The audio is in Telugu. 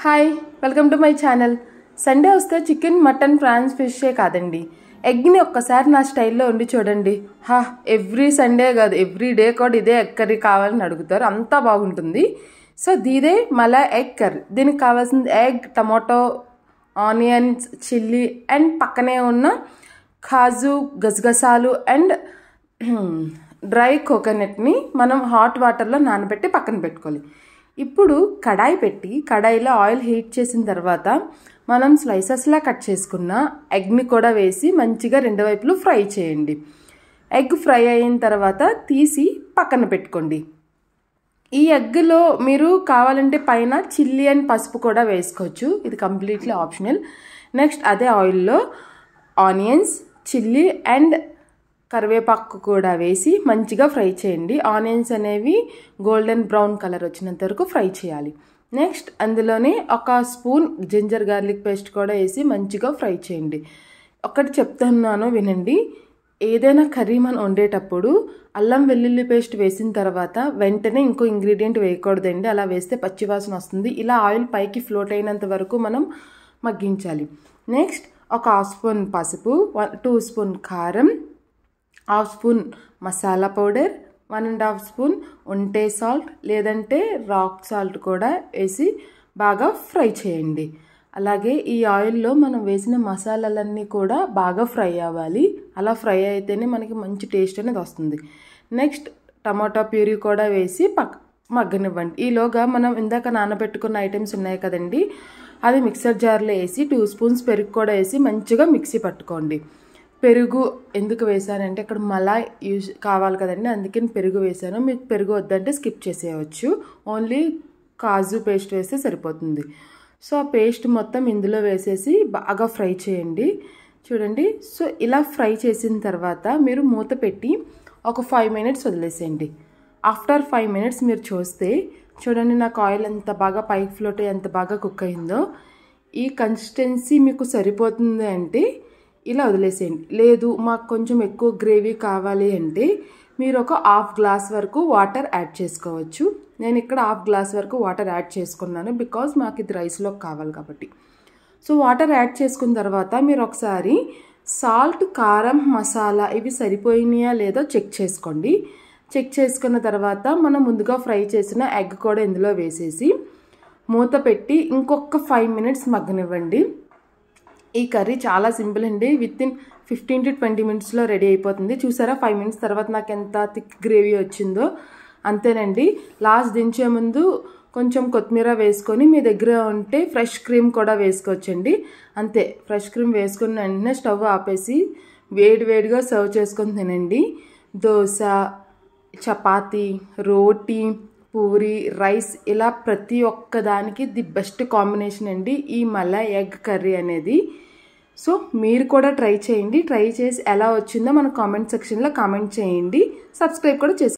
Hi welcome to my channel. Sunday వస్తే చికెన్, మటన్, ప్రాన్స్, ఫిషే కాదండి, ఎగ్ని ఒక్కసారి నా స్టైల్లో వండి చూడండి. ఎవ్రీ సండే కాదు, ఎవ్రీ డే కూడా ఇదే ఎగ్ కర్రీ కావాలని అడుగుతారు, అంతా బాగుంటుంది. సో ఇదే మలై ఎగ్ కర్రీ. దీనికి కావాల్సింది egg, tomato, onions, chilli and పక్కనే ఉన్న కాజు, గసగసాలు అండ్ డ్రై కోకోనట్ని మనం హాట్ వాటర్లో నానబెట్టి పక్కన పెట్టుకోవాలి. ఇప్పుడు కడాయి పెట్టి కడాయిలో ఆయిల్ హీట్ చేసిన తర్వాత మనం స్లైసెస్లా కట్ చేసుకున్న ఎగ్ని కూడా వేసి మంచిగా రెండు వైపులు ఫ్రై చేయండి. ఎగ్ ఫ్రై అయిన తర్వాత తీసి పక్కన పెట్టుకోండి. ఈ ఎగ్లో మీరు కావాలంటే పైన చిల్లీ అండ్ పసుపు కూడా వేసుకోవచ్చు, ఇది కంప్లీట్లీ ఆప్షనల్. నెక్స్ట్ అదే ఆయిల్లో ఆనియన్స్, చిల్లీ అండ్ కరివేపాకు కూడా వేసి మంచిగా ఫ్రై చేయండి. ఆనియన్స్ అనేవి గోల్డెన్ బ్రౌన్ కలర్ వచ్చినంత వరకు ఫ్రై చేయాలి. నెక్స్ట్ అందులోనే ఒక స్పూన్ జింజర్ గార్లిక్ పేస్ట్ కూడా వేసి మంచిగా ఫ్రై చేయండి. ఒకటి చెప్తున్నాను వినండి, ఏదైనా కర్రీ మనం వండేటప్పుడు అల్లం వెల్లుల్లి పేస్ట్ వేసిన తర్వాత వెంటనే ఇంకో ఇంగ్రీడియంట్ వేయకూడదండి, అలా వేస్తే పచ్చివాసన వస్తుంది. ఇలా ఆయిల్ పైకి ఫ్లోట్ అయినంత వరకు మనం మగ్గించాలి. నెక్స్ట్ ఒక హాఫ్ స్పూన్ పసుపు, 2 స్పూన్ కారం, half spoon masala powder, 1.5 spoon ఉంటే సాల్ట్ లేదంటే రాక్ సాల్ట్ కూడా వేసి బాగా ఫ్రై చేయండి. అలాగే ఈ ఆయిల్లో మనం వేసిన మసాలాలన్నీ కూడా బాగా ఫ్రై అవ్వాలి. అలా ఫ్రై అయితేనే మనకి మంచి టేస్ట్ అనేది వస్తుంది. నెక్స్ట్ టమాటా ప్యూరీ కూడా వేసి మగ్గనివ్వండి. ఈలోగా మనం ఇందాక నానబెట్టుకున్న ఐటమ్స్ ఉన్నాయి కదండి, అది మిక్సర్ జార్లో వేసి 2 స్పూన్స్ పెరుగు కూడా వేసి మంచిగా మిక్సీ పట్టుకోండి. పెరుగు ఎందుకు వేసానంటే ఇక్కడ మలాయ్ యూజ్ కావాలి కదండి, అందుకని పెరుగు వేసాను. మీకు పెరుగు వద్దంటే స్కిప్ చేసేయవచ్చు, ఓన్లీ కాజు పేస్ట్ వేస్తే సరిపోతుంది. సో ఆ పేస్ట్ మొత్తం ఇందులో వేసేసి బాగా ఫ్రై చేయండి. చూడండి, సో ఇలా ఫ్రై చేసిన తర్వాత మీరు మూత పెట్టి ఒక 5 మినిట్స్ వదిలేసేయండి. ఆఫ్టర్ 5 మినిట్స్ మీరు చూస్తే చూడండి, నాకు ఆయిల్ ఎంత బాగా పైకి ఫ్లోట్ అయ్యి ఎంత బాగా కుక్ అయిందో. ఈ కన్సిస్టెన్సీ మీకు సరిపోతుంది అంటే ఇలా వదిలేసేయండి. లేదు మాకు కొంచెం ఎక్కువ గ్రేవీ కావాలి అంటే మీరు ఒక హాఫ్ గ్లాస్ వరకు వాటర్ యాడ్ చేసుకోవచ్చు. నేను ఇక్కడ హాఫ్ గ్లాస్ వరకు వాటర్ యాడ్ చేసుకున్నాను, బికాజ్ మాకు ఇది రైస్లో కావాలి కాబట్టి. సో వాటర్ యాడ్ చేసుకున్న తర్వాత మీరు ఒకసారి సాల్ట్, కారం, మసాలా ఇవి సరిపోయినాయా లేదో చెక్ చేసుకోండి. చెక్ చేసుకున్న తర్వాత మనం ముందుగా ఫ్రై చేసిన ఎగ్ కూడా ఇందులో వేసేసి మూత పెట్టి ఇంకొక 5 మినిట్స్ మగ్గనివ్వండి. ఈ కర్రీ చాలా సింపుల్ అండి, వితిన్ 15 to 20 మినిట్స్లో రెడీ అయిపోతుంది. చూసారా 5 మినిట్స్ తర్వాత నాకు ఎంత థిక్ గ్రేవీ వచ్చిందో. అంతేనండి. లాస్ట్ దించే ముందు కొంచెం కొత్తిమీర వేసుకొని మీ దగ్గర ఉంటే ఫ్రెష్ క్రీమ్ కూడా వేసుకోవచ్చండి. అంతే, ఫ్రెష్ క్రీమ్ వేసుకుని వెంటనే స్టవ్ ఆపేసి వేడివేడిగా సర్వ్ చేసుకొని తినండి. దోశ, చపాతీ, రోటీ, పూరి, రైస్ ఇలా ప్రతి ఒక్క దానికి ది బెస్ట్ కాంబినేషన్ అండి ఈ మలై ఎగ్ కర్రీ అనేది. సో మీరు కూడా ట్రై చేయండి. ట్రై చేసి ఎలా వచ్చిందో మన కామెంట్ సెక్షన్లో కామెంట్ చేయండి. సబ్స్క్రైబ్ కూడా చేసుకోండి.